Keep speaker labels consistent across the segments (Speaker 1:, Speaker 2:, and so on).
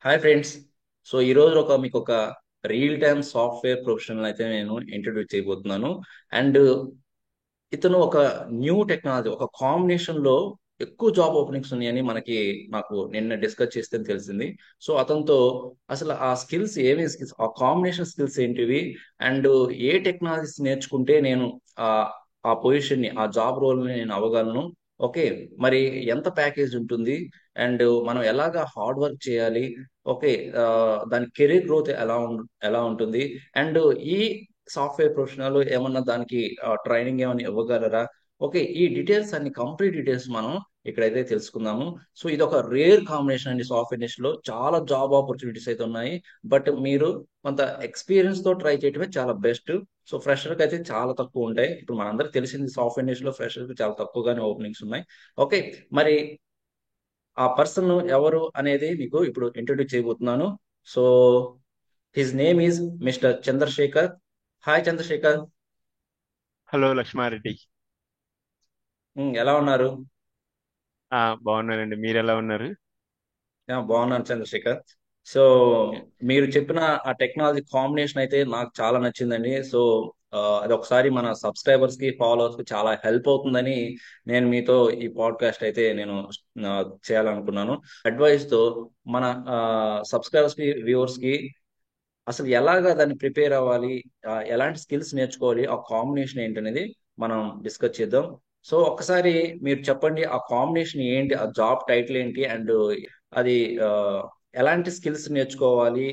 Speaker 1: Hi friends. So ఈ రోజు మీకు ఒక రియల్ టైమ్ సాఫ్ట్వేర్ ప్రొఫెషనల్ అయితే నేను ఇంట్రడ్యూస్ చేయబోతున్నాను. అండ్ ఇతను ఒక న్యూ టెక్నాలజీ, ఒక కాంబినేషన్ లో ఎక్కువ జాబ్ ఓపెనింగ్స్ ఉన్నాయని నాకు నిన్న డిస్కస్ చేస్తే తెలిసింది. సో అతనితో అసలు ఆ స్కిల్స్ ఏమేమి స్కిల్స్, ఆ కాంబినేషన్ స్కిల్స్ ఏంటివి, అండ్ ఏ టెక్నాలజీస్ నేర్చుకుంటే నేను ఆ ఆ పొజిషన్ ని, ఆ జాబ్ రోల్ ని నేను అవ్వగలను. ఓకే, మరి ఎంత ప్యాకేజ్ ఉంటుంది, అండ్ మనం ఎలాగా హార్డ్ వర్క్ చేయాలి. ఓకే, దాని కెరీర్ గ్రోత్ ఎలా ఉంటుంది, అండ్ ఈ సాఫ్ట్వేర్ ప్రొఫెషనల్ ఏమన్నా దానికి ట్రైనింగ్ ఏమైనా ఇవ్వగలరా. ఓకే, ఈ డీటెయిల్స్ అన్ని, కంప్లీట్ డీటెయిల్స్ మనం ఇక్కడైతే తెలుసుకుందాము. సో ఇది ఒక రేర్ కాంబినేషన్ అండి. సాఫ్ట్వేర్ ఇండస్ట్రీలో చాలా జాబ్ ఆపర్చునిటీస్ అయితే ఉన్నాయి, బట్ మీరు కొంత ఎక్స్పీరియన్స్ తో ట్రై చేయడమే చాలా బెస్ట్. సో ఫ్రెషర్ కి అయితే చాలా తక్కువ ఉంటాయి. ఇప్పుడు మనందరికి తెలిసింది, సాఫ్ట్వేర్ ఇండస్ట్రీలో ఫ్రెషర్ కి చాలా తక్కువగానే ఓపెనింగ్స్ ఉన్నాయి. ఓకే, మరి ఆ పర్సన్ ఎవరు అనేది మీకు ఇప్పుడు ఇంట్రొడ్యూస్ చేయబోతున్నాను. So his name is mister Chandrashekar. Hi Chandrashekar.
Speaker 2: Hello Lakshmareddy.
Speaker 1: ఎలా ఉన్నారు?
Speaker 2: బాగున్నానండి, మీరు ఎలా ఉన్నారు?
Speaker 1: బాగున్నాను చంద్రశేఖర్. సో మీరు చెప్పిన ఆ టెక్నాలజీ కాంబినేషన్ అయితే నాకు చాలా నచ్చిందండి. సో అది ఒకసారి మన సబ్స్క్రైబర్స్ కి, ఫాలోవర్స్ కి చాలా హెల్ప్ అవుతుందని నేను మీతో ఈ పాడ్కాస్ట్ అయితే నేను ఆ, చేయాలనుకున్నాను. అడ్వైస్ తో మన సబ్స్క్రైబర్స్ కి, వ్యూవర్స్ కి అసలు ఎలాగా దాన్ని ప్రిపేర్ అవ్వాలి, ఎలాంటి స్కిల్స్ నేర్చుకోవాలి, ఆ కాంబినేషన్ ఏంటనేది మనం డిస్కస్ చేద్దాం. సో ఒక్కసారి మీరు చెప్పండి, ఆ కాంబినేషన్ ఏంటి, ఆ జాబ్ టైటిల్ ఏంటి, అండ్ అది ఆ, ఎలాంటి స్కిల్స్ నేర్చుకోవాలి,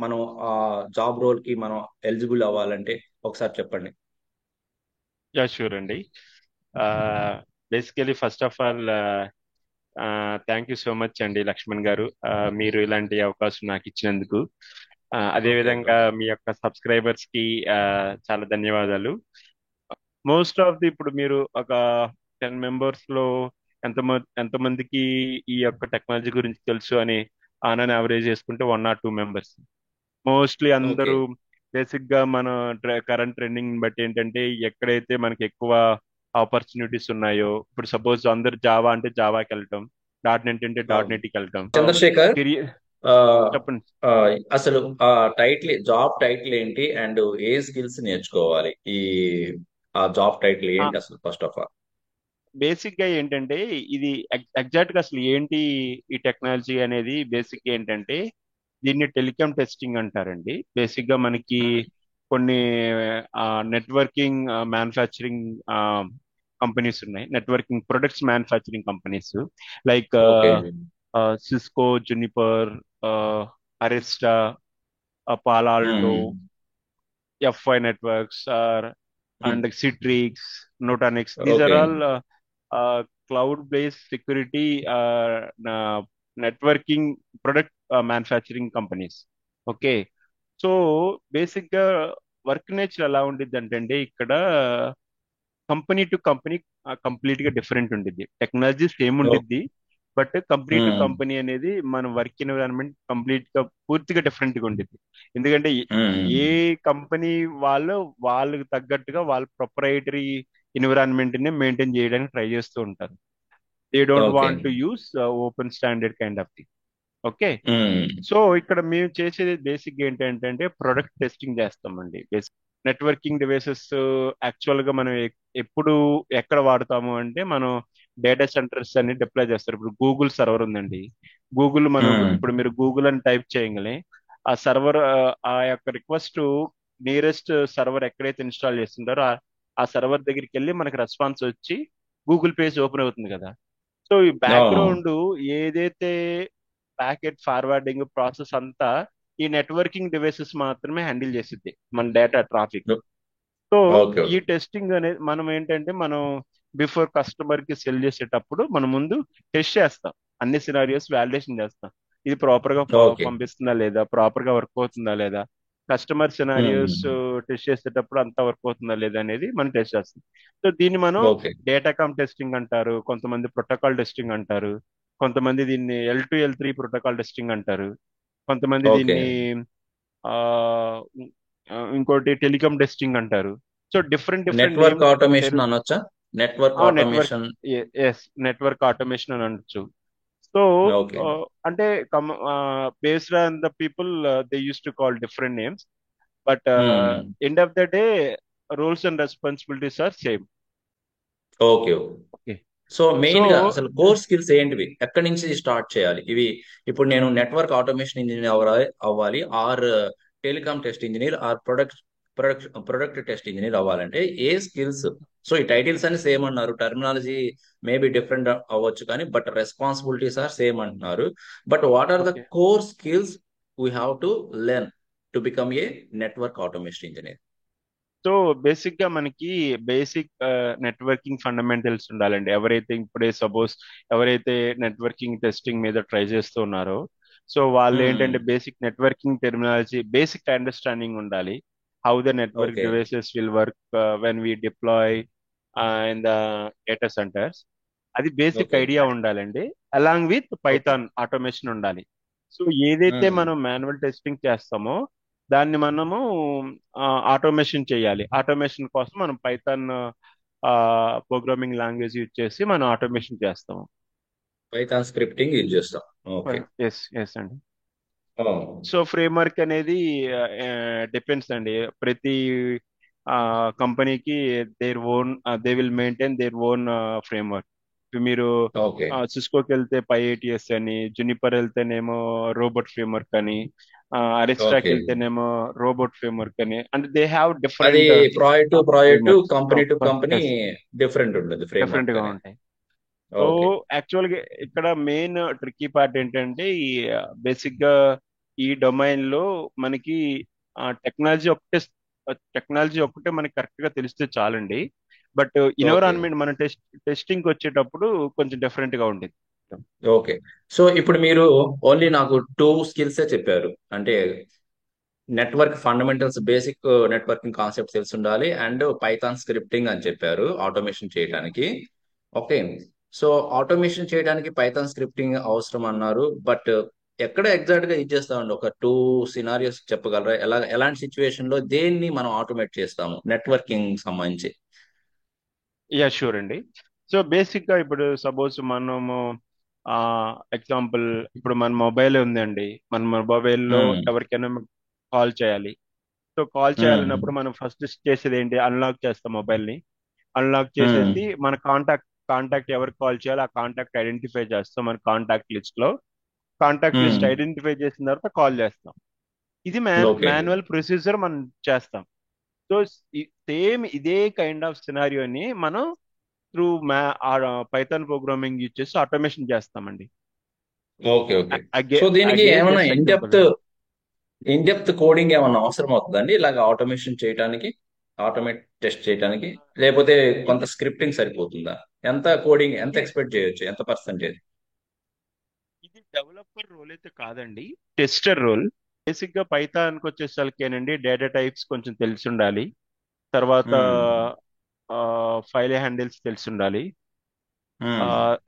Speaker 1: మనం ఆ జాబ్ రోల్ కి మనం ఎలిజిబుల్ అవ్వాలంటే ఒకసారి చెప్పండి.
Speaker 2: యా షూర్ అండి. Basically first of all thank you so much అండి లక్ష్మణ్ గారు, మీరు ఇలాంటి అవకాశం నాకు ఇచ్చినందుకు.
Speaker 1: ఓకే.
Speaker 2: అదేవిధంగా మీ యొక్క సబ్స్క్రైబర్స్ కి చాలా ధన్యవాదాలు. మోస్ట్ ఆఫ్ ది ఇప్పుడు మీరు ఒక 10 మెంబర్స్ లో ఎంతమందికి ఈ యొక్క టెక్నాలజీ గురించి తెలుసు అని ఆన్ యావరేజ్ చేసుకుంటే 1 or 2 మెంబర్స్. Mostly
Speaker 1: okay.
Speaker 2: అందరూ బేసిక్ గా మన కరెంట్ ట్రెండింగ్ బట్టి ఏంటంటే ఎక్కడైతే మనకి ఎక్కువ ఆపర్చునిటీస్ ఉన్నాయో, ఇప్పుడు సపోజ్ అందరు జావా అంటే జావాకి వెళ్ళటం, డాట్ నెట్ అంటే డాట్
Speaker 1: అవును.
Speaker 2: నెట్కి వెళ్ళటం.
Speaker 1: చంద్రశేఖర్,
Speaker 2: కెరియర్
Speaker 1: ఆ,
Speaker 2: చెప్పండి.
Speaker 1: ఆ, అసలు ఆ జాబ్ టైటిల్ ఏంటి, అండ్ ఏ స్కిల్స్ నేర్చుకోవాలి, ఆ జాబ్ టైటిల్ ఏంటి అసలు ఫస్ట్ ఆఫ్ ఆల్.
Speaker 2: బేసిక్ గా ఏంటంటే ఇది ఎగ్జాక్ట్ గా అసలు ఏంటి ఈ టెక్నాలజీ అనేది, బేసిక్ ఏంటంటే దీన్ని టెలికాం టెస్టింగ్ అంటారండి. బేసిక్ గా మనకి కొన్ని నెట్వర్కింగ్ మ్యానుఫ్యాక్చరింగ్ కంపెనీస్ ఉన్నాయి, networking products manufacturing companies like
Speaker 1: okay.
Speaker 2: Cisco, Juniper, Arista, Palo Alto, F5 networks are and Citrix, Nutanix. These are
Speaker 1: okay.
Speaker 2: All cloud based security networking product manufacturing companies. Okay. So basic గా work nature ఎలా ఉండిద్ది అంటే ఇక్కడ company to company complete గా different ఉండిద్ది. Technology same ఉండిద్ది, but company to company అనేది మన వర్క్ ఎన్విరాన్మెంట్ కంప్లీట్ గా పూర్తిగా డిఫరెంట్ గా ఉండిద్ది. ఎందుకంటే ఏ కంపెనీ వాళ్ళు వాళ్ళకి తగ్గట్టుగా వాళ్ళ ప్రొప్రైటరీ ఎన్విరాన్మెంట్ ని మెయింటైన్ చేయడానికి ట్రై చేస్తూ ఉంటారు. They don't
Speaker 1: okay.
Speaker 2: Want to use open standard kind of thing. Okay. So ఇక్కడ మేము చేసేది బేసిక్ ఏంటంటే ప్రొడక్ట్ టెస్టింగ్ చేస్తామండి. నెట్వర్కింగ్ డివైసెస్ యాక్చువల్ గా మనం ఎప్పుడు ఎక్కడ వాడతాము అంటే మనం డేటా సెంటర్స్ అన్ని డిప్లాయ్ చేస్తారు. ఇప్పుడు గూగుల్ సర్వర్ ఉందండి. గూగుల్ మనం ఇప్పుడు మీరు గూగుల్ అని టైప్ చేయగలే ఆ సర్వర్, ఆ యొక్క రిక్వెస్ట్ నియరెస్ట్ సర్వర్ ఎక్కడైతే ఇన్స్టాల్ చేస్తుంటారో ఆ సర్వర్ దగ్గరికి వెళ్ళి మనకి రెస్పాన్స్ వచ్చి గూగుల్ పేజ్ ఓపెన్ అవుతుంది కదా. సో ఈ
Speaker 1: అవును.
Speaker 2: బ్యాక్గ్రౌండ్ ఏదైతే ప్యాకెట్ ఫార్వర్డింగ్ ప్రాసెస్ అంతా ఈ నెట్వర్కింగ్ డివైసెస్ మాత్రమే హ్యాండిల్ చేసిద్ది మన డేటా ట్రాఫిక్. So
Speaker 1: okay.
Speaker 2: ఈ
Speaker 1: ఓకే.
Speaker 2: టెస్టింగ్ అనేది మనం ఏంటంటే మనం బిఫోర్ కస్టమర్ కి సెల్ చేసేటప్పుడు మనం ముందు టెస్ట్ చేస్తాం. అన్ని సినారియోస్ వాలిడేషన్ చేస్తాం. ఇది ప్రాపర్ గా
Speaker 1: ఓకే.
Speaker 2: పంపిస్తుందా లేదా, ప్రాపర్ గా వర్క్ అవుతుందా లేదా, కస్టమర్ సినారియోస్ టెస్ట్ చేసేటప్పుడు అంతా వర్క్ అవుతుందా లేదా అనేది మనం టెస్ట్ చేస్తాం. సో దీన్ని మనం
Speaker 1: ఓకే.
Speaker 2: డేటాకామ్ టెస్టింగ్ అంటారు, కొంతమంది ప్రోటోకాల్ టెస్టింగ్ అంటారు, కొంతమంది దీన్ని L2 L3 ప్రోటోకాల్ టెస్టింగ్ అంటారు, కొంతమంది
Speaker 1: ఓకే.
Speaker 2: దీన్ని ఆ ఇంకోటి టెలికామ్ టెస్టింగ్ అంటారు. So different different
Speaker 1: network
Speaker 2: names పెట్టారు.
Speaker 1: ఆటోమేషన్ అనొచ్చా? Network
Speaker 2: network,
Speaker 1: automation.
Speaker 2: Yes network automation అని అనొచ్చు. So
Speaker 1: okay.
Speaker 2: అంటే based on the people they use to call different names, but end of the day roles and responsibilities are same.
Speaker 1: Okay.
Speaker 2: Okay.
Speaker 1: So
Speaker 2: so
Speaker 1: main గా అసలు core skills ఏంటివి, ఎక్కడి నుంచి start చేయాలి ఇవి? ఇప్పుడు నేను నెట్వర్క్ ఆటోమేషన్ ఇంజనీర్ అవ్వాలి, or telecom test engineer, or product test engineer అవ్వాలంటే ఏ స్కిల్స్? సో ఈ టైటిల్స్ అన్ని సేమ్ అన్నారు, టర్మినాలజీ మేబీ డిఫరెంట్ అవ్వచ్చు కానీ బట్ రెస్పాన్సిబిలిటీస్ ఆర్ సేమ్ అంటున్నారు. But what are the
Speaker 2: okay.
Speaker 1: Core skills we have to learn to become a network automation engineer?
Speaker 2: So basic గా మనకి బేసిక్ నెట్వర్కింగ్ ఫండమెంటల్స్ ఉండాలండి. ఎవరైతే ఇప్పుడే సపోజ్ ఎవరైతే నెట్వర్కింగ్ టెస్టింగ్ మీద ట్రై చేస్తూ ఉన్నారో, సో వాళ్ళు ఏంటంటే basic networking terminology basic understanding ఉండాలి. How the network
Speaker 1: okay.
Speaker 2: Devices will work when we deploy in the data centers. అది బేసిక్
Speaker 1: ఓకే.
Speaker 2: ఐడియా ఉండాలండి. Along with
Speaker 1: okay.
Speaker 2: Python automation ఉండాలి. So ఏదైతే మనం మాన్యువల్ టెస్టింగ్ చేస్తామో దాన్ని మనము ఆటోమేషన్ చేయాలి. ఆటోమేషన్ కోసం మనం పైథాన్ ప్రోగ్రామింగ్ లాంగ్వేజ్ యూజ్ చేసి మనం ఆటోమేషన్ చేస్తాము.
Speaker 1: పైథాన్ స్క్రిప్టింగ్ యూజ్ చేస్తాం. ఓకే.
Speaker 2: ఎస్ ఎస్ అండి. సో ఫ్రేమ్వర్క్ అనేది డిపెండ్స్ అండి. ప్రతి కంపెనీకి their own, they will maintain their own framework. మీరు
Speaker 1: ఓకే.
Speaker 2: సిస్కోకి వెళ్తే పైఏటిఎస్ అని, జునిపర్ వెళ్తేనేమో రోబోట్ ఫ్రేమ్వర్క్ అని, అరిస్టాకి
Speaker 1: ఓకే.
Speaker 2: వెళ్తేనేమో రోబోట్ ఫ్రేమ్వర్క్ అని, అంటే దే హ్యావ్
Speaker 1: అది
Speaker 2: different
Speaker 1: project
Speaker 2: frameworks.
Speaker 1: Company to company different ఉంటుంది
Speaker 2: డిఫరెంట్
Speaker 1: ఫ్రేమ్వర్క్
Speaker 2: గా
Speaker 1: అనేది.
Speaker 2: ఉంటాయి. So
Speaker 1: okay.
Speaker 2: యాక్చువల్గా ఇక్కడ మెయిన్ ట్రిక్కీ పార్ట్ ఏంటంటే ఈ బేసిక్ గా ఈ డొమైన్ లో మనకి టెక్నాలజీ ఒకటే టెక్నాలజీ ఒకటే మనకి కరెక్ట్ గా తెలిస్తే చాలండి. But
Speaker 1: okay.
Speaker 2: ఎన్విరాన్మెంట్ మన టెస్టింగ్ వచ్చేటప్పుడు కొంచెం డిఫరెంట్ గా ఉండేది.
Speaker 1: ఓకే. సో ఇప్పుడు మీరు ఓన్లీ నాకు టూ స్కిల్సే చెప్పారు, అంటే network fundamentals, basic networking concept తెలిసి ఉండాలి, అండ్ పైథాన్ స్క్రిప్టింగ్ అని చెప్పారు ఆటోమేషన్ చేయడానికి. ఓకే. సో ఆటోమేషన్ చేయడానికి పైథాన్ స్క్రిప్టింగ్ అవసరం అన్నారు, బట్ ఎక్కడ ఎగ్జాక్ట్ గా ఇచ్చేస్తామండి? ఒక టూ సినారియోస్ చెప్పగలరా? ఎలాంటి సిచ్యువేషన్ లో దేన్ని మనం ఆటోమేట్ చేస్తాము నెట్వర్కింగ్ సంబంధించి?
Speaker 2: యా షూర్ అండి. సో బేసిక్ గా ఇప్పుడు సపోజ్ మనము ఎగ్జాంపుల్, ఇప్పుడు మన మొబైల్ ఉందండి. మన మొబైల్లో
Speaker 1: ఉమ్.
Speaker 2: ఎవరికైనా కాల్ చేయాలి. సో కాల్
Speaker 1: ఉమ్.
Speaker 2: చేయాలన్నప్పుడు మనం ఫస్ట్ చేసేది ఏంటి? అన్లాక్ చేస్తాం మొబైల్ ని. అన్లాక్
Speaker 1: ఉమ్.
Speaker 2: చేసేసి మన కాంటాక్ట్ ఎవరికి కాల్ చేయాలో ఆ కాంటాక్ట్ ఐడెంటిఫై చేస్తాం మన కాంటాక్ట్ లిస్ట్ లో. కాంటాక్ట్
Speaker 1: ఉమ్.
Speaker 2: లిస్ట్ ఐడెంటిఫై చేసిన తర్వాత కాల్ చేస్తాం. ఇది
Speaker 1: ఓకే.
Speaker 2: మాన్యువల్ ప్రొసీజర్ మనం చేస్తాం. సో సేమ్ ఇదే కైండ్ ఆఫ్ సినారియోని మనం త్రూ పైథాన్ ప్రోగ్రామింగ్ యూజ్ చేసి ఆటోమేషన్ చేస్తామండి.
Speaker 1: ఓకే. ఓకే. సో దీనికి
Speaker 2: అగైన్
Speaker 1: ఏమైనా
Speaker 2: just
Speaker 1: in
Speaker 2: example.
Speaker 1: Depth coding ఏమన్నా అవసరం అవుతుందండి ఇలాగ ఆటోమేషన్ చేయడానికి, ఆటోమేట్ టెస్ట్ చేయడానికి? లేకపోతే కొంత
Speaker 2: ఇది
Speaker 1: స్క్రిప్టింగ్ సరిపోతుందా? ఎంత కోడింగ్ ఎంత
Speaker 2: ఇది
Speaker 1: ఎక్స్పెక్ట్ చేయొచ్చు, ఎంత పర్సంటేజ్?
Speaker 2: ఇది డెవలపర్ రోల్ అయితే కాదండి, టెస్టర్ రోల్. బేసిక్ గా పైథాన్కి వచ్చేసరికేనండి డేటా టైప్స్ కొంచెం తెలిసి ఉండాలి. తర్వాత ఫైల్ హ్యాండిల్స్ తెలిసి ఉండాలి.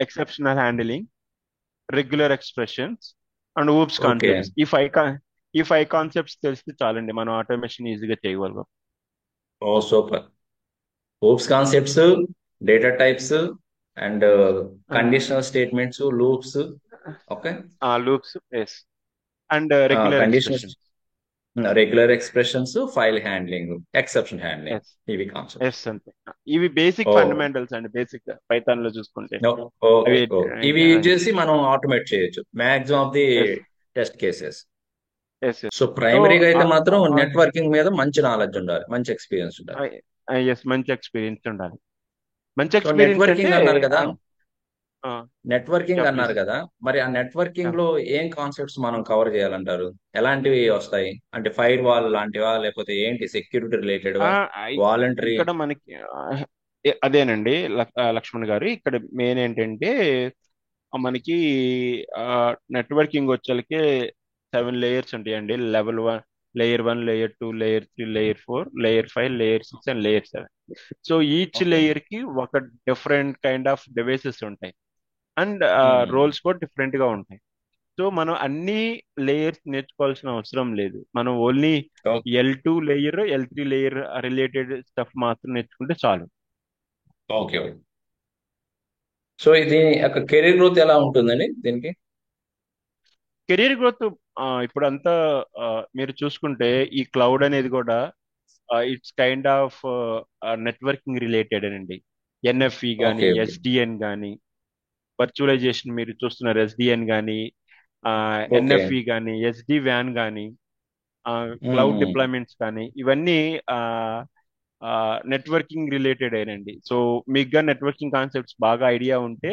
Speaker 2: Exceptional handling, regular expressions and oops
Speaker 1: okay.
Speaker 2: Concepts. ఈ ఫైవ్ కాన్సెప్ట్స్ తెలిస్తే చాలండి మనం ఆటోమేషన్ ఈజీగా చేయగలం.
Speaker 1: Oh super. Oops concepts, data types, and conditional statements, loops. Okay.
Speaker 2: Loops yes, and regular
Speaker 1: conditional,
Speaker 2: expressions.
Speaker 1: Regular expressions, file handling, exception handling,
Speaker 2: yes
Speaker 1: ఇవి concepts.
Speaker 2: Yes అంతే. ఇవి basic
Speaker 1: oh.
Speaker 2: Fundamentals అండి, basic python లో చూసుకుంటే.
Speaker 1: Okay.
Speaker 2: అవి
Speaker 1: okay. ఇవి use చేసి మనం ఆటోమేట్ చేయొచ్చు maximum of the
Speaker 2: S
Speaker 1: test cases.
Speaker 2: Yes yes.
Speaker 1: So
Speaker 2: so
Speaker 1: ప్రైమరీగా అయితే మాత్రం నెట్వర్కింగ్ మీద మంచి నాలెడ్జ్ ఉండాలి, మంచి ఎక్స్పీరియన్స్ ఉండాలి.
Speaker 2: ఎస్, మంచి ఎక్స్పీరియన్స్ ఉండాలి. మంచి
Speaker 1: సో
Speaker 2: ఎక్స్పీరియన్స్ అంటే
Speaker 1: నెట్వర్కింగ్ అన్నారు కదా,
Speaker 2: ఆ,
Speaker 1: నెట్వర్కింగ్ అన్నారు
Speaker 2: ప్లీజ్.
Speaker 1: కదా, మరి ఆ నెట్వర్కింగ్ లో ఏం కాన్సెప్ట్స్ మనం కవర్ చేయాలంటారు? ఎలాంటివి వస్తాయి అంటే ఫైర్ వాల్ లాంటివా, లేకపోతే ఏంటి సెక్యూరిటీ రిలేటెడ్, వాలంటరీ?
Speaker 2: ఇక్కడ మనకి అదేనండి లక్ష్మణ్ గారు, ఇక్కడ మెయిన్ ఏంటంటే మనకి నెట్వర్కింగ్ వచ్చేసరికి 7 లేయర్స్ ఉంటాయండి. Level 1, layer 1, layer 2, layer 3, layer 4, layer 5, layer 6 and layer 7. So each
Speaker 1: okay.
Speaker 2: Layer కి ఒక డిఫరెంట్ కైండ్ ఆఫ్ డివైసెస్ ఉంటాయి, అండ్
Speaker 1: ఉమ్.
Speaker 2: రోల్స్ కూడా డిఫరెంట్ గా ఉంటాయి. సో మనం అన్ని లేయర్స్ నేర్చుకోవాల్సిన అవసరం లేదు. మనం only L2 layer, L3 layer related stuff మాత్రం నేర్చుకుంటే చాలు.
Speaker 1: ఓకే. సో ఇది ఒక కెరీర్ గ్రోత్ ఎలా ఉంటుందండి దీనికి?
Speaker 2: కెరీర్ గ్రోత్ ఇప్పుడు అంతా మీరు చూసుకుంటే ఈ క్లౌడ్ అనేది కూడా it's kind of networking related అండి. ఎన్ఎఫ్ఈ కానీ,
Speaker 1: ఓకే, ఓకే,
Speaker 2: ఎస్డిఎన్ కానీ, వర్చువలైజేషన్ మీరు చూస్తున్నారు, ఎస్డిఎన్ కానీ,
Speaker 1: ఓకే.
Speaker 2: ఎన్ఎఫ్ఈ కానీ, ఎస్డి వ్యాన్ కానీ,
Speaker 1: ఉమ్,
Speaker 2: క్లౌడ్
Speaker 1: ఉమ్,
Speaker 2: డిప్లాయ్మెంట్స్ కానీ, ఇవన్నీ నెట్వర్కింగ్ రిలేటెడ్ అయినండి. సో మీకు నెట్వర్కింగ్ కాన్సెప్ట్స్ బాగా ఐడియా ఉంటే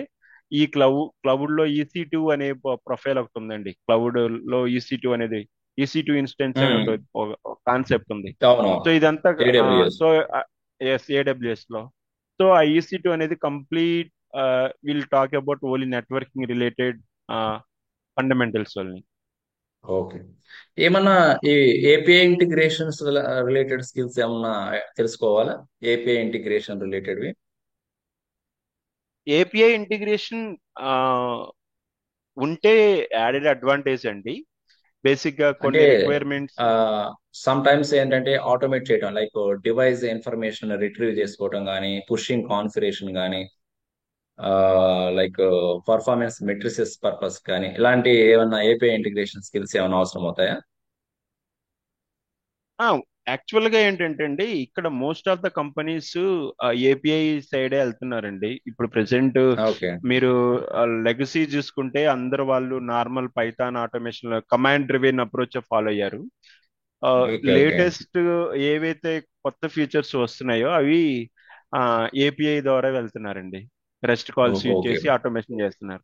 Speaker 2: ఈ క్లౌడ్ లో ఈసీ2 అనే ప్రొఫైల్ ఒకటి ఉందండి. క్లౌడ్ లో ఈసీ2 అనేది, ఈసీ2 ఇన్స్టెన్స్ అనే
Speaker 1: ఉమ్.
Speaker 2: ఒక కాన్సెప్ట్ ఉంది.
Speaker 1: అవును.
Speaker 2: సో ఇదంతా
Speaker 1: ఏడబ్ల్యూఎస్.
Speaker 2: సో ఎస్, ఏడబ్ల్యూఎస్ లో. సో ఆ ఈసీ2 అనేది complete will talk about only networking related fundamentals only.
Speaker 1: Okay. ఏమన్నా ఈ ఏపీఐ ఇంటిగ్రేషన్స్ రిలేటెడ్ స్కిల్స్ ఏమన్నా తెలుసుకోవాలా? ఏపీఐ ఇంటిగ్రేషన్ రిలేటెడ్వి
Speaker 2: ఏపీఐ ఇంటిగ్రేషన్ ఉంటే యాడెడ్ అడ్వాంటేజ్ అండి. బేసిక్ గా
Speaker 1: అంటే
Speaker 2: కొన్ని రిక్వైర్మెంట్స్.
Speaker 1: సమ్ టైమ్స్ ఏంటంటే ఆటోమేట్ చేయడం, లైక్ డివైస్ ఇన్ఫర్మేషన్ రిట్రీవ్ చేసుకోవడం కానీ, పుషింగ్ కాన్ఫిగరేషన్ కానీ, లైక్ పర్ఫార్మెన్స్ మెట్రిసెస్ పర్పస్ కానీ, ఇలాంటి ఏమన్నా ఏపీఐ ఇంటిగ్రేషన్ స్కిల్స్ ఏమైనా అవసరం అవుతాయా?
Speaker 2: యాక్చువల్ గా ఏంటంటే అండి, ఇక్కడ most of the companies API సైడే వెళ్తున్నారండి. ఇప్పుడు ప్రెసెంట్
Speaker 1: ఓకే,
Speaker 2: మీరు లెగసీ చూసుకుంటే అందరు వాళ్ళు normal python automation command driven approach follow అయ్యారు.
Speaker 1: Okay, okay.
Speaker 2: లేటెస్ట్ ఏవైతే కొత్త ఫీచర్స్ వస్తున్నాయో అవి ఏపీఐ ద్వారా వెళ్తున్నారండి. Rest calls use
Speaker 1: okay.
Speaker 2: చేసి ఆటోమేషన్ చేస్తున్నారు.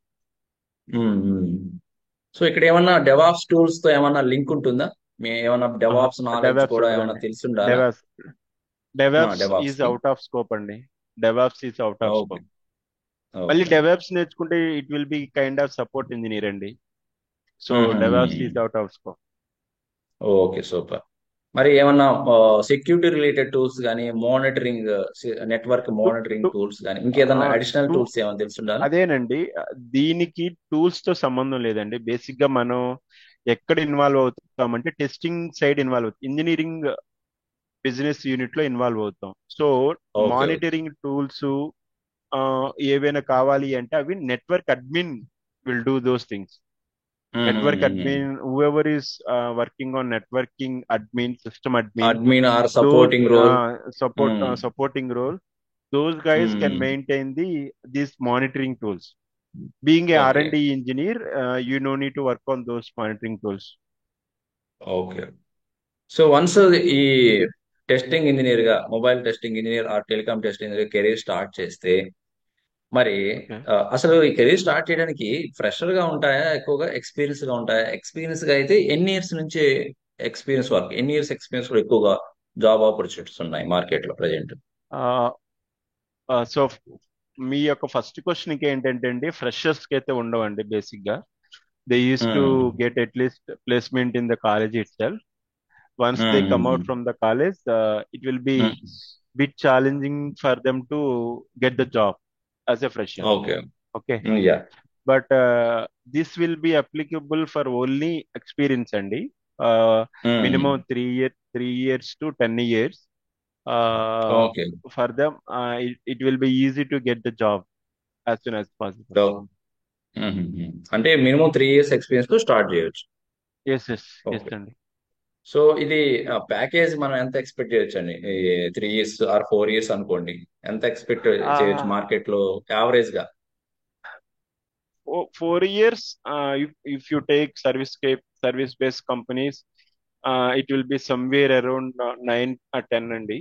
Speaker 1: సో ఇక్కడ ఏమన్నా డెవాప్స్ టూల్స్ తో ఏమన్నా లింక్ ఉంటుందా? మీ ఏమన్నా డెవాప్స్ నాలెడ్జ్
Speaker 2: డెవాప్స్
Speaker 1: కూడా ఏమన్నా
Speaker 2: ఉండదండి.
Speaker 1: తెలిసిండాలా?
Speaker 2: డెవాప్స్ డెవాప్స్
Speaker 1: డెవాప్స్
Speaker 2: ఈజ్
Speaker 1: కి.
Speaker 2: అవుట్ ఆఫ్ స్కోప్ అండి. DevOps is out of
Speaker 1: okay,
Speaker 2: scope. మళ్ళీ
Speaker 1: ఓకే.
Speaker 2: డెవాప్స్ నేర్చుకుంటే it will be kind of support engineer అండి. So DevOps is out of scope.
Speaker 1: Okay, super. మరి ఏమన్నా సెక్యూరిటీ రిలేటెడ్ టూల్స్ కానీ, monitoring, network monitoring tools కానీ, ఇంకేదన్నా additional tools ఏమైనా తెలుసుండాలా?
Speaker 2: అదేనండి. దీనికి టూల్స్ తో సంబంధం లేదండి. బేసిక్ గా మనం ఎక్కడ ఇన్వాల్వ్ అవుతామంటే టెస్టింగ్ సైడ్ ఇన్వాల్వ్ అవుతాం, ఇంజనీరింగ్ బిజినెస్ యూనిట్ లో ఇన్వాల్వ్ అవుతాం. So
Speaker 1: okay, okay.
Speaker 2: Monitoring tools ఏవైనా కావాలి అంటే అవి network admin will do those things. Network admin, whoever is working on networking admin, system admin,
Speaker 1: admin or
Speaker 2: those
Speaker 1: supporting role.
Speaker 2: supporting role, those guys can maintain these monitoring tools. Being a
Speaker 1: okay,
Speaker 2: R&D engineer, you no need to work on those monitoring tools.
Speaker 1: Okay. So once ఈ testing engineer గా, mobile testing engineer or telecom testing engineer career start చేస్తే, మరి
Speaker 2: Okay.
Speaker 1: అసలు ఈ career start చేయడానికి fresher గా ఉంటాయా, ఎక్కువగా ఎక్స్పీరియన్స్ గా ఉంటాయా? ఎక్స్పీరియన్స్ గా అయితే ఎన్ని ఇయర్స్ నుంచి ఎక్స్పీరియన్స్ వరకు, ఎన్ని ఇయర్స్ ఎక్స్పీరియన్స్ కూడా ఎక్కువగా జాబ్ ఆపర్చునిటీస్ ఉన్నాయి మార్కెట్ లో ప్రజెంట్?
Speaker 2: సో మీ యొక్క ఫస్ట్ క్వశ్చన్కి ఏంటంటే అండి, ఫ్రెషర్స్ కి అయితే ఉండవండి. బేసిక్ గా they use to get at least placement in the college it self. Once they come out from the college, it will be bit challenging for them to get the job as a fresher.
Speaker 1: Okay.
Speaker 2: Okay.
Speaker 1: Yeah.
Speaker 2: But this will be applicable for only experience అండి. Minimum 3 years to 10 years.
Speaker 1: Okay.
Speaker 2: For them, it will be easy to get the job as soon as possible.
Speaker 1: అంటే minimum 3 years experience తో start చేయొచ్చు.
Speaker 2: Yes, yes, yes
Speaker 1: okay.
Speaker 2: అండి.
Speaker 1: So ఇది package మనం ఎంత expect చేయొచ్చు అండి? 3 ఇయర్స్ ఆర్ 4 ఇయర్స్ అనుకోండి, ఎంత ఎక్స్పెక్ట్ చేయొచ్చు
Speaker 2: Uh,
Speaker 1: మార్కెట్ లో యావరేజ్ గా?
Speaker 2: 4 years, if you take service-based companies, it will be somewhere around 9 or 10 అండి.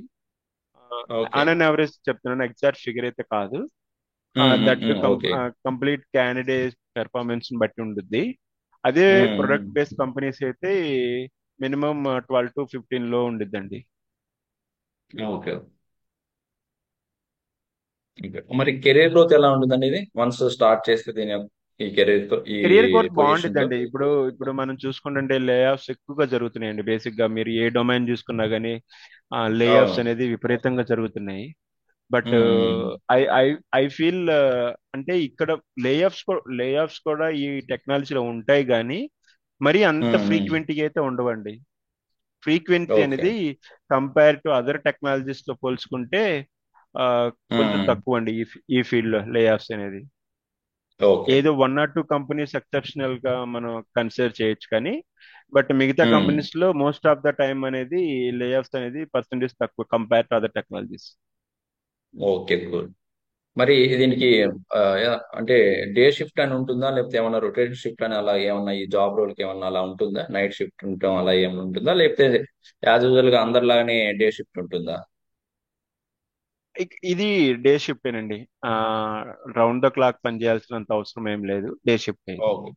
Speaker 1: ఓకే.
Speaker 2: ఆన్ అన్ యావరేజ్ చెప్తున్నాను, ఎగ్జాక్ట్ ఫిగర్ అయితే కాదు. That
Speaker 1: okay.
Speaker 2: Complete candidate performance బట్టి ఉంటుంది. అదే ప్రొడక్ట్ బేస్డ్ కంపెనీస్ అయితే మినిమం 12 to 15 లో ఉండిద్దండి.
Speaker 1: ఓకే. మరి కెరీర్ గ్రోత్ ఎలా ఉంటుందండి ఇది వన్స్ స్టార్ట్ చేస్తే ఈ కెరీర్ తో, ఈ
Speaker 2: కెరియర్ గ్రోత్
Speaker 1: పొజిషన్ తో?
Speaker 2: బాగుంటుందండి. ఇప్పుడు మనం చూసుకుంటుంటే లే ఆఫ్స్ ఎక్కువగా జరుగుతున్నాయండి. బేసిక్ గా మీరు ఏ డొమైన్ చూసుకున్నా కానీ లే ఆఫ్స్
Speaker 1: అవును.
Speaker 2: అనేది విపరీతంగా జరుగుతున్నాయి. But
Speaker 1: um,
Speaker 2: I I I feel అంటే ఇక్కడ లే ఆఫ్స్ కూడా ఈ టెక్నాలజీలో ఉంటాయి కానీ మరి అంత ఫ్రీక్వెంట్గా అయితే ఉండవండి. Frequency
Speaker 1: okay.
Speaker 2: అనేది కంపేర్ టు అదర్ టెక్నాలజీస్ తో పోల్చుకుంటే ఆ, కొంచెం తక్కువ అండి ఈ ఫీల్డ్ లో లే ఆఫ్స్ అనేది.
Speaker 1: ఓకే.
Speaker 2: ఏదో 1 or 2 కంపెనీస్ ఎక్సెప్షనల్ గా మనం కన్సిడర్ చేయొచ్చు కానీ, బట్ మిగతా
Speaker 1: ఉమ్,
Speaker 2: కంపెనీస్ లో మోస్ట్ ఆఫ్ ద టైం అనేది లే ఆఫ్స్ అనేది పర్సంటేజ్ తక్కువ compare to other technologies.
Speaker 1: Okay, good. మరి దీనికి అంటే డే షిఫ్ట్ అని ఉంటుందా, లేకపోతే ఏమన్నా రొటేషన్ షిఫ్ట్ అని అలా ఏమన్నా ఈ జాబ్ రోల్ కి ఏమన్నా అలా ఉంటుందా? నైట్ షిఫ్ట్ ఉండటం అలా ఏమన్నా ఉంటుందా, లేకపోతే యాజ్ యూజువల్ గా అందరిలాగానే డే షిఫ్ట్ ఉంటుందా?
Speaker 2: ఇది డే షిఫ్టేనండి. ఆ రౌండ్ ద క్లాక్ పని చేయాల్సినంత అవసరం ఏం లేదు, డే షిఫ్ట్.
Speaker 1: ఓకే.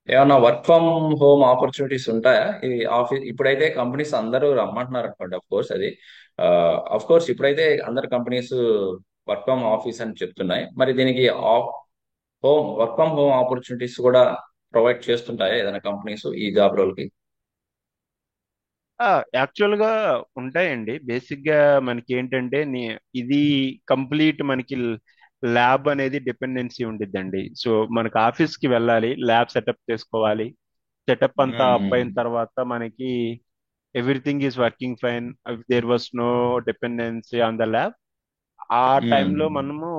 Speaker 1: ఏమన్నా వర్క్ ఫ్రమ్ హోమ్ ఆపర్చునిటీస్ ఉంటాయా? ఈ ఆఫీస్ ఇప్పుడైతే కంపెనీస్ అందరూ రమ్మంటున్నారు అనుకోండి. అఫ్ కోర్స్ అది అఫ్ కోర్స్ ఇప్పుడైతే అందరు కంపెనీస్ వర్క్ ఫ్రమ్ ఆఫీస్ అని చెప్తున్నాయి. మరి దీనికి వర్క్ ఫ్రమ్ హోమ్ ఆపర్చునిటీస్ కూడా ప్రొవైడ్ చేస్తుంటాయా ఏదైనా కంపెనీస్ ఈ జాబ్ రోల్ కి?
Speaker 2: యాక్చువల్ గా ఉంటాయండి. బేసిక్ గా మనకి ఏంటంటే ఇది కంప్లీట్ మనకి ల్యాబ్ అనేది డిపెండెన్సీ ఉండిద్దండి. సో మనకి ఆఫీస్ కి వెళ్ళాలి, ల్యాబ్ సెటప్ చేసుకోవాలి. సెటప్ అంతా అప్ అయిన తర్వాత మనకి everything is working fine, there was no dependency on the lab. ఆ టైంలో మనము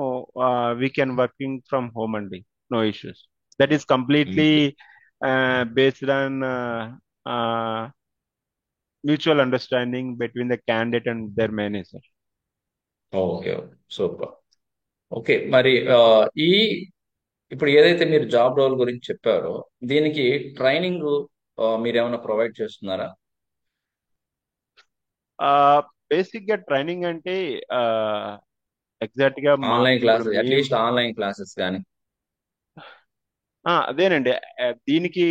Speaker 2: we can working from home అండి, no issues. That is completely based on mutual understanding between the candidate and their manager.
Speaker 1: Okay, okay, super. Okay, మరి ఈ ఇప్పుడు ఏదైతే మీరు job role గురించి చెప్పారో దీనికి ట్రైనింగ్ మీరు ఏమైనా ప్రొవైడ్ చేస్తున్నారా?
Speaker 2: బేసిక్ గా ట్రైనింగ్ అంటే ఎగ్జాక్ట్ గా మాకు
Speaker 1: ఆన్లైన్
Speaker 2: ఇప్పుడు
Speaker 1: క్లాసెస్,
Speaker 2: మేము
Speaker 1: అట్లీస్ట్ ఆన్లైన్ క్లాసెస్ కానీ.
Speaker 2: అదేనండి. దీనికి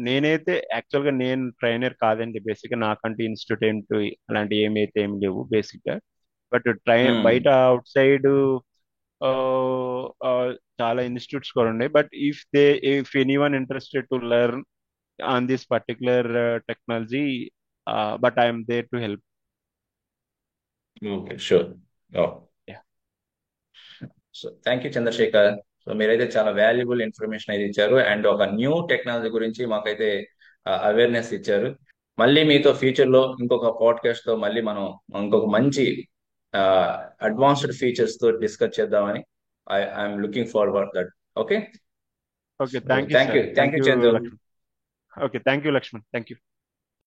Speaker 2: నేనైతే యాక్చువల్ గా నేను ట్రైనర్ కాదండి. బేసిక్ గా నాకంటూ ఇన్స్టిట్యూట్ అలాంటి ఏమైతే ఏమి లేవు బేసిక్ గా. బట్ బయట అవుట్ సైడ్ చాలా ఇన్స్టిట్యూట్స్ కూడా ఉన్నాయి. But if any one interested to learn on this particular technology, but I'm there to help.
Speaker 1: Okay, sure. So thank you Chandrashekar. So మీరైతే చాలా వాల్యుబుల్ ఇన్ఫర్మేషన్ అయితే ఇచ్చారు, అండ్ ఒక న్యూ టెక్నాలజీ గురించి మాకైతే అవేర్నెస్ ఇచ్చారు. మళ్ళీ మీతో ఫ్యూచర్ లో ఇంకొక పాడ్కాస్ట్ తో మళ్ళీ మనం ఇంకొక మంచి అడ్వాన్స్డ్ ఫీచర్స్ తో డిస్కస్ చేద్దామని I'm looking forward that. Okay.
Speaker 2: Okay,
Speaker 1: so
Speaker 2: thank you
Speaker 1: thank you,
Speaker 2: sir.
Speaker 1: Thank
Speaker 2: thank
Speaker 1: you
Speaker 2: you
Speaker 1: Chandu.
Speaker 2: Lakshman. Okay, thank you Lakshman. Thank you.